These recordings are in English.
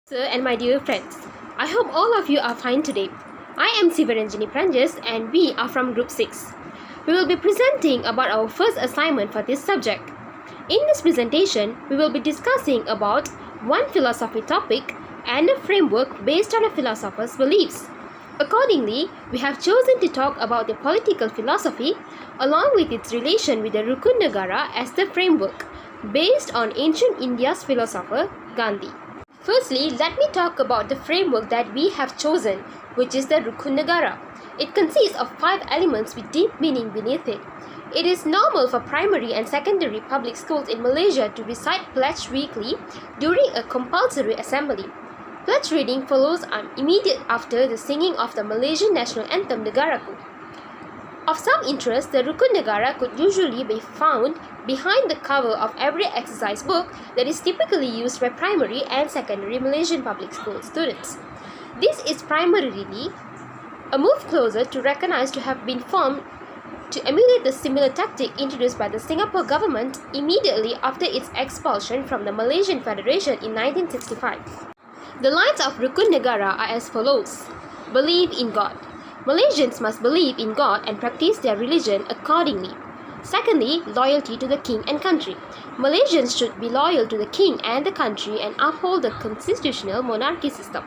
Sir and my dear friends, I hope all of you are fine today. I am Sivaranjini Pranjas and we are from Group 6. We will be presenting about our first assignment for this subject. In this presentation, we will be discussing about one philosophy topic and a framework based on a philosopher's beliefs. Accordingly, we have chosen to talk about the political philosophy along with its relation with the Rukun Negara as the framework based on ancient India's philosopher Gandhi. Firstly, let me talk about the framework that we have chosen, which is the Rukun Negara. It consists of 5 elements with deep meaning beneath it. It is normal for primary and secondary public schools in Malaysia to recite pledge weekly during a compulsory assembly. Pledge reading follows immediate after the singing of the Malaysian national anthem Negaraku. Of some interest, the Rukun Negara could usually be found behind the cover of every exercise book that is typically used by primary and secondary Malaysian public school students. This is primarily a move closer to recognized to have been formed to emulate the similar tactic introduced by the Singapore government immediately after its expulsion from the Malaysian Federation in 1965. The lines of Rukun Negara are as follows. Believe in God. Malaysians must believe in God and practice their religion accordingly. Secondly, loyalty to the king and country. Malaysians should be loyal to the king and the country and uphold the constitutional monarchy system.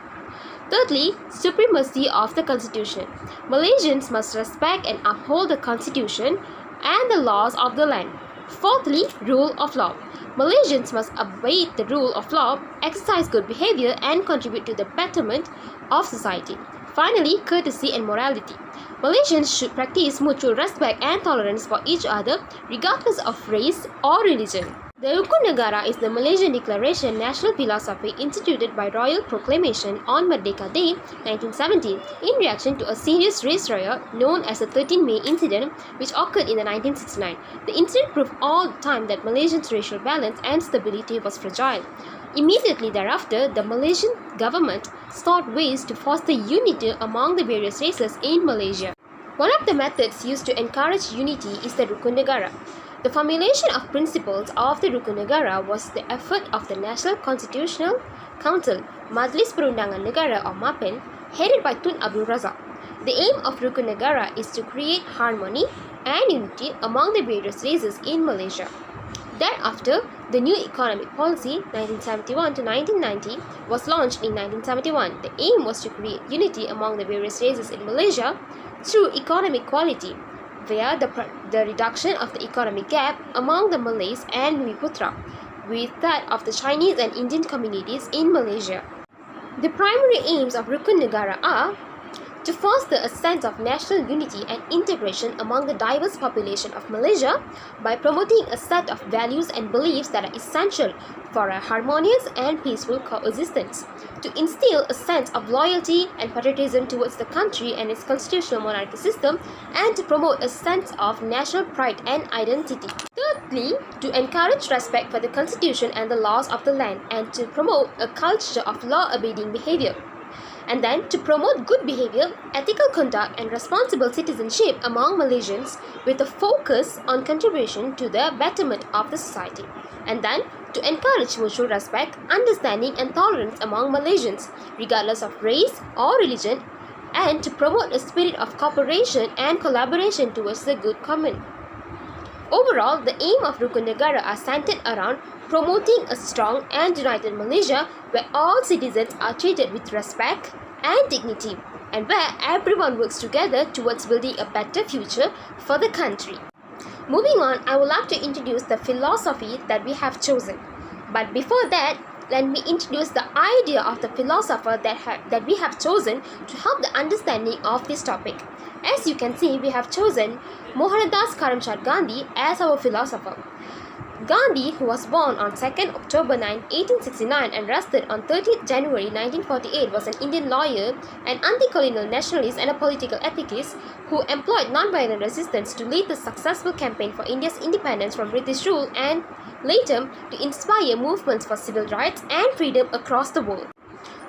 Thirdly, supremacy of the constitution. Malaysians must respect and uphold the constitution and the laws of the land. Fourthly, rule of law. Malaysians must obey the rule of law, exercise good behavior, and contribute to the betterment of society. Finally, courtesy and morality. Malaysians should practice mutual respect and tolerance for each other, regardless of race or religion. The Rukun Negara is the Malaysian Declaration National Philosophy instituted by Royal Proclamation on Merdeka Day 1917 in reaction to a serious race riot known as the 13 May incident which occurred in 1969. The incident proved all the time that Malaysians' racial balance and stability was fragile. Immediately thereafter, the Malaysian government sought ways to foster unity among the various races in Malaysia. One of the methods used to encourage unity is the Rukun Negara. The formulation of principles of the Rukun Negara was the effort of the National Constitutional Council, Majlis Perundangan Negara or MAPEN, headed by Tun Abdul Razak. The aim of Rukun Negara is to create harmony and unity among the various races in Malaysia. Thereafter, the new economic policy 1971 to 1990 was launched in 1971. The aim was to create unity among the various races in Malaysia through economic equality via the reduction of the economic gap among the Malays and Bumiputra with that of the Chinese and Indian communities in Malaysia. The primary aims of Rukun Negara are to foster a sense of national unity and integration among the diverse population of Malaysia by promoting a set of values and beliefs that are essential for a harmonious and peaceful coexistence, to instill a sense of loyalty and patriotism towards the country and its constitutional monarchy system, and to promote a sense of national pride and identity. Thirdly, to encourage respect for the constitution and the laws of the land, and to promote a culture of law-abiding behavior. And then to promote good behavior, ethical conduct and responsible citizenship among Malaysians with a focus on contribution to the betterment of the society. And then to encourage mutual respect, understanding and tolerance among Malaysians, regardless of race or religion, and to promote a spirit of cooperation and collaboration towards the good common. Overall, the aim of Rukun Negara are centered around promoting a strong and united Malaysia where all citizens are treated with respect and dignity, and where everyone works together towards building a better future for the country. Moving on, I would like to introduce the philosophy that we have chosen. But before that, let me introduce the idea of the philosopher that we have chosen to help the understanding of this topic. As you can see, we have chosen Mohandas Karamchand Gandhi as our philosopher. Gandhi, who was born on 2nd October 1869 and arrested on 30th January 1948, was an Indian lawyer, an anti-colonial nationalist and a political ethicist who employed non-violent resistance to lead the successful campaign for India's independence from British rule and later to inspire movements for civil rights and freedom across the world.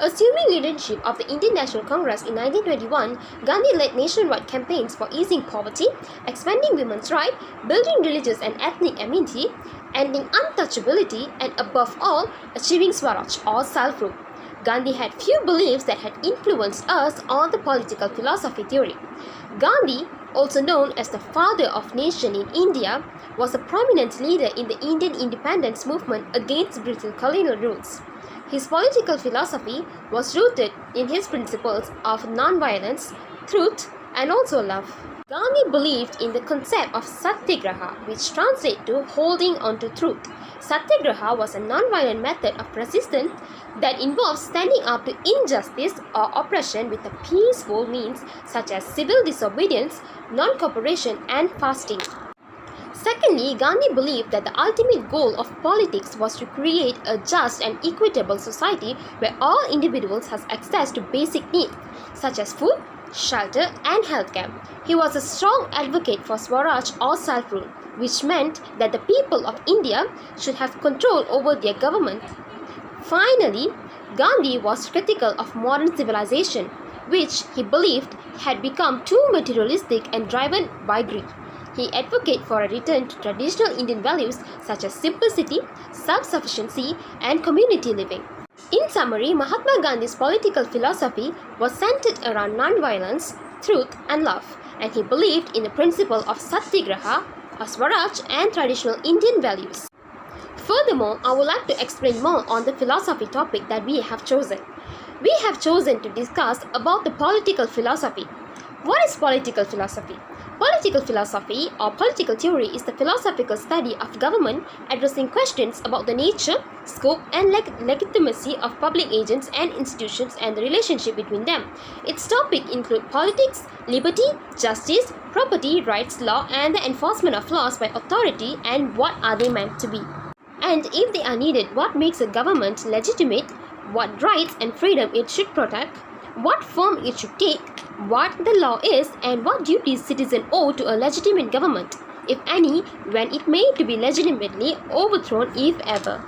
Assuming leadership of the Indian National Congress in 1921, Gandhi led nationwide campaigns for easing poverty, expanding women's rights, building religious and ethnic amity, ending untouchability, and above all, achieving Swaraj or self-rule. Gandhi had few beliefs that had influenced us on the political philosophy theory. Gandhi, also known as the father of nation in India, was a prominent leader in the Indian independence movement against British colonial rules. His political philosophy was rooted in his principles of non-violence, truth, and also love. Gandhi believed in the concept of satyagraha, which translates to holding on to truth. Satyagraha was a non-violent method of resistance that involves standing up to injustice or oppression with a peaceful means such as civil disobedience, non-cooperation, and fasting. Secondly, Gandhi believed that the ultimate goal of politics was to create a just and equitable society where all individuals have access to basic needs such as food, shelter, and healthcare. He was a strong advocate for Swaraj or self-rule, which meant that the people of India should have control over their government. Finally, Gandhi was critical of modern civilization, which he believed had become too materialistic and driven by greed. He advocated for a return to traditional Indian values such as simplicity, self-sufficiency, and community living. In summary, Mahatma Gandhi's political philosophy was centered around non-violence, truth, and love, and he believed in the principle of satyagraha, Swaraj, and traditional Indian values. Furthermore, I would like to explain more on the philosophy topic that we have chosen. We have chosen to discuss about the political philosophy. What is political philosophy? Political philosophy or political theory is the philosophical study of government addressing questions about the nature, scope, and legitimacy of public agents and institutions and the relationship between them. Its topics include politics, liberty, justice, property, rights, law, and the enforcement of laws by authority, and what are they meant to be. And if they are needed, what makes a government legitimate, what rights and freedom it should protect, what form it should take, what the law is, and what duties citizens owe to a legitimate government, if any, when it may to be legitimately overthrown if ever.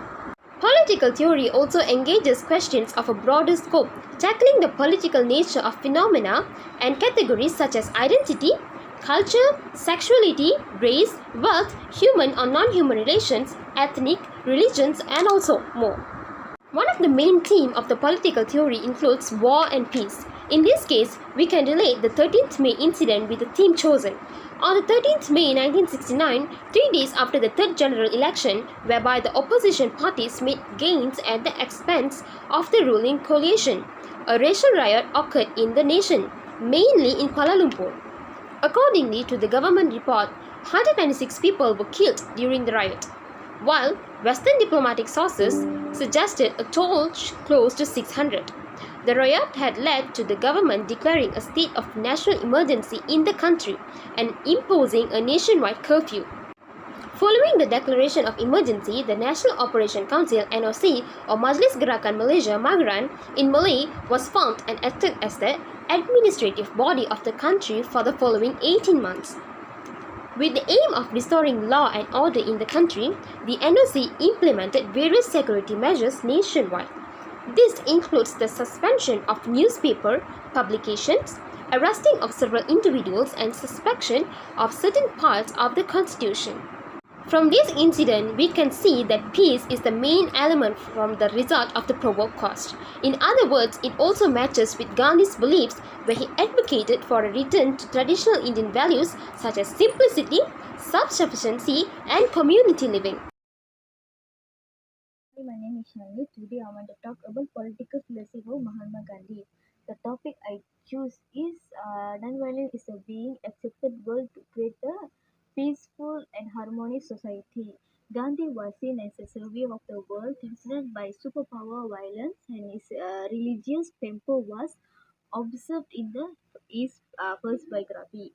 Political theory also engages questions of a broader scope, tackling the political nature of phenomena and categories such as identity, culture, sexuality, race, wealth, human or non-human relations, ethnic, religions, and also more. One of the main themes of the political theory includes war and peace. In this case, we can relate the 13th May incident with the theme chosen. On the 13th May 1969, 3 days after the third general election, whereby the opposition parties made gains at the expense of the ruling coalition, a racial riot occurred in the nation, mainly in Kuala Lumpur. Accordingly to the government report, 196 people were killed during the riot, while Western diplomatic sources suggested a toll close to 600. The riot had led to the government declaring a state of national emergency in the country and imposing a nationwide curfew. Following the declaration of emergency, the National Operation Council (NOC) or Majlis Gerakan Malaysia (Magaran) in Malay was formed and acted as the administrative body of the country for the following 18 months. With the aim of restoring law and order in the country, the NOC implemented various security measures nationwide. This includes the suspension of newspaper publications, arresting of several individuals, and suspension of certain parts of the constitution. From this incident, we can see that peace is the main element from the result of the provoked cause. In other words, it also matches with Gandhi's beliefs where he advocated for a return to traditional Indian values such as simplicity, self-sufficiency, and community living. Hi, my name is Shani. Today I want to talk about political philosophy of Mahatma Gandhi. The topic I choose is nonviolence is a being accepted world to create a peaceful and harmonious society. Gandhi was seen as a savior of the world, considered by superpower violence, and his religious temper was observed in his first biography.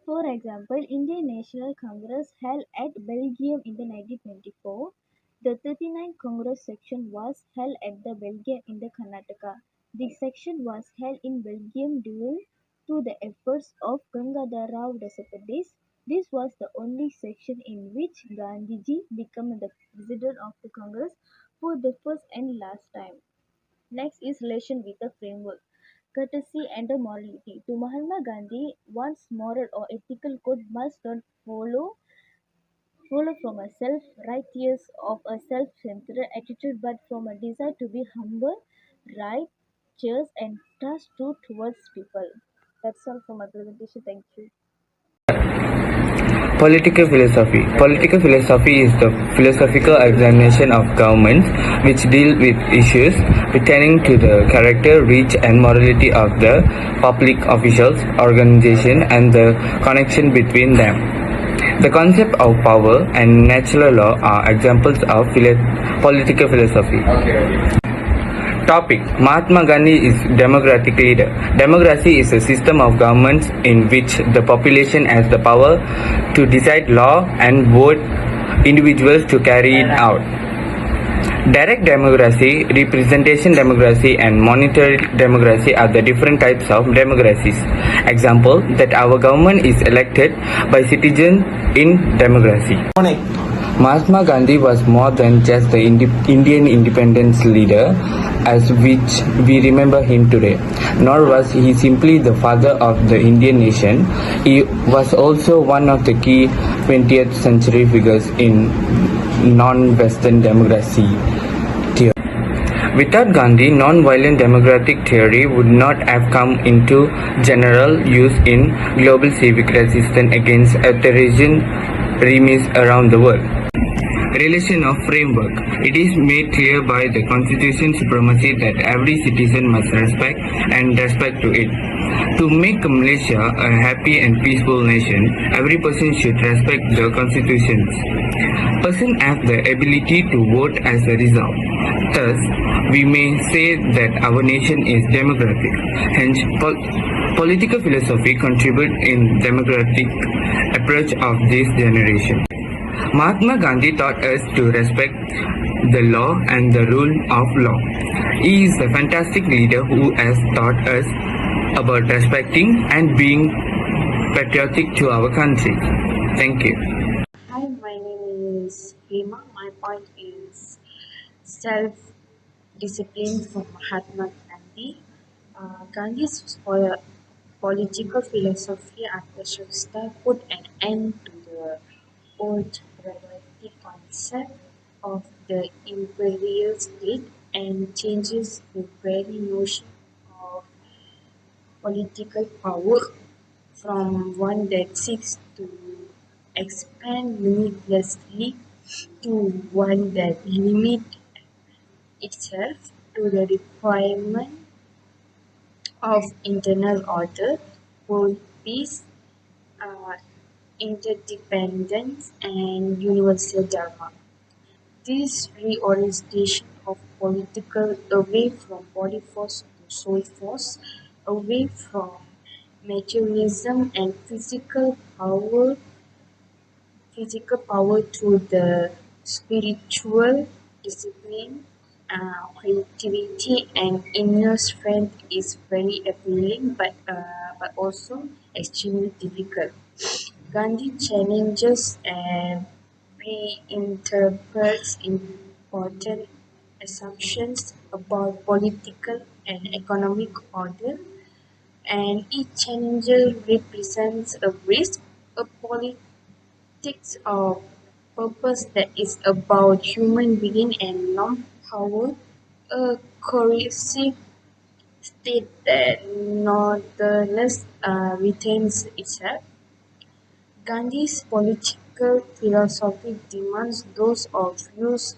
For example, Indian National Congress held at Belgium in the 1924. The 39th Congress section was held at the Belgium in the Karnataka. The section was held in Belgium due to the efforts of Gangadhar Rao Desapadis. This was the only section in which Gandhiji became the president of the Congress for the first and last time. Next is relation with the framework, courtesy and the morality. To Mahatma Gandhi, one's moral or ethical code must not follow from a self-righteous of a self-centered attitude, but from a desire to be humble, right, cheers, and trust towards people. That's all for my presentation. Thank you. Political philosophy. Political philosophy is the philosophical examination of governments which deal with issues pertaining to the character, reach, and morality of the public officials, organization, and the connection between them. The concept of power and natural law are examples of political philosophy. Topic: Mahatma Gandhi is democratic leader. Democracy is a system of governments in which the population has the power to decide law and vote individuals to carry it out. Direct democracy, representation democracy, and monetary democracy are the different types of democracies. Example, that our government is elected by citizens in democracy. Mahatma Gandhi was more than just the Indian independence leader as which we remember him today, nor was he simply the father of the Indian nation. He was also one of the key 20th century figures in non-Western democracy theory. Without Gandhi, non-violent democratic theory would not have come into general use in global civic resistance against authoritarian regimes around the world. Relation of framework. It is made clear by the Constitution supremacy that every citizen must respect and respect to it. To make Malaysia a happy and peaceful nation, every person should respect the constitutions. Person have the ability to vote as a result. Thus, we may say that our nation is democratic. Hence, political philosophy contribute in democratic approach of this generation. Mahatma Gandhi taught us to respect the law and the rule of law. He is a fantastic leader who has taught us about respecting and being patriotic to our country. Thank you. Hi, my name is Hema. My point is self-discipline from Mahatma Gandhi. Gandhi's political philosophy at the Shasta put an end to the old romantic concept of the imperial state and changes the very notion of political power from one that seeks to expand limitlessly to one that limits itself to the requirement of internal order, world peace, uh, interdependence, and universal dharma. This reorientation of political away from body force to soul force, away from materialism and physical power to the spiritual discipline, creativity, and inner strength is very appealing, but also extremely difficult. Gandhi challenges and reinterprets important assumptions about political and economic order, and each challenger represents a risk, a politics of purpose that is about human being and non-power, a cohesive state that nonetheless retains itself. Gandhi's political philosophy demands those of us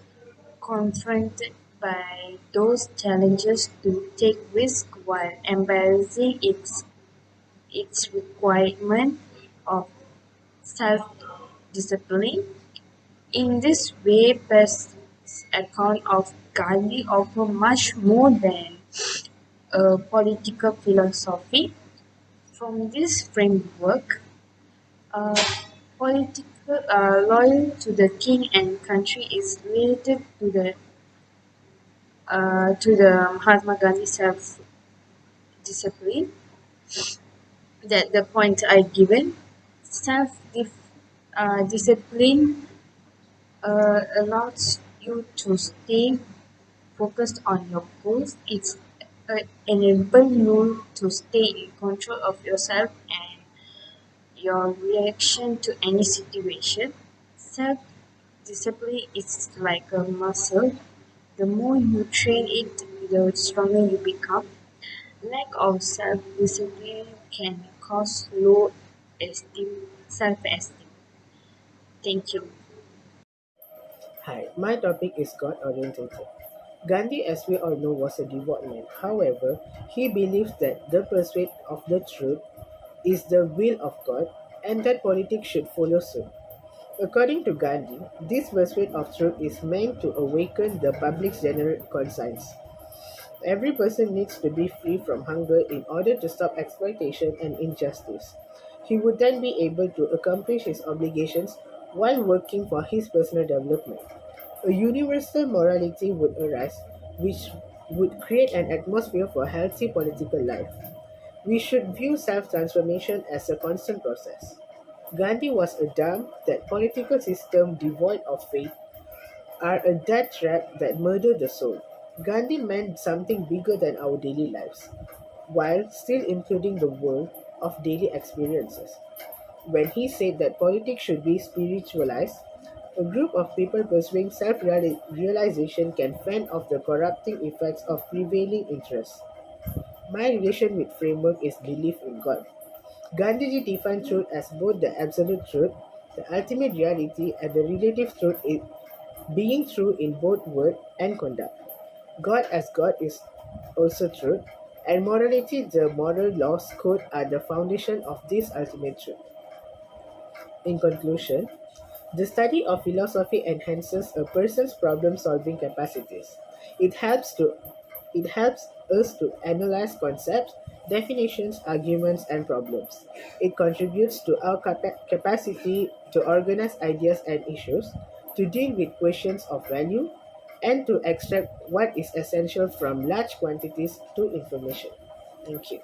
confronted by those challenges to take risks while embracing its requirement of self-discipline. In this way, Best's account of Gandhi offers much more than a political philosophy. From this framework, uh, political loyal to the king and country is related to the Mahatma Gandhi self-discipline. That the point I given, self discipline allows you to stay focused on your goals. It enables you to stay in control of yourself and your reaction to any situation. Self-discipline is like a muscle. The more you train it, the stronger you become. Lack of self-discipline can cause low self-esteem. Thank you. Hi, my topic is God orientated. Gandhi, as we all know, was a devout man. However, he believed that the pursuit of the truth is the will of God and that politics should follow suit. According to Gandhi, this pursuit of truth is meant to awaken the public's general conscience. Every person needs to be free from hunger in order to stop exploitation and injustice. He would then be able to accomplish his obligations while working for his personal development. A universal morality would arise, which would create an atmosphere for healthy political life. We should view self transformation as a constant process. Gandhi was a dam that political system devoid of faith are a death trap that murder the soul. Gandhi meant something bigger than our daily lives, while still including the world of daily experiences. When he said that politics should be spiritualized, a group of people pursuing self realization can fend off the corrupting effects of prevailing interests. My relation with framework is belief in God. Gandhiji defined truth as both the absolute truth, the ultimate reality, and the relative truth being true in both word and conduct. God as God is also truth, and morality, the moral laws code, are the foundation of this ultimate truth. In conclusion, the study of philosophy enhances a person's problem-solving capacities. It helps to it helps us to analyze concepts, definitions, arguments, and problems. It contributes to our capacity to organize ideas and issues, to deal with questions of value, and to extract what is essential from large quantities to information. Thank you.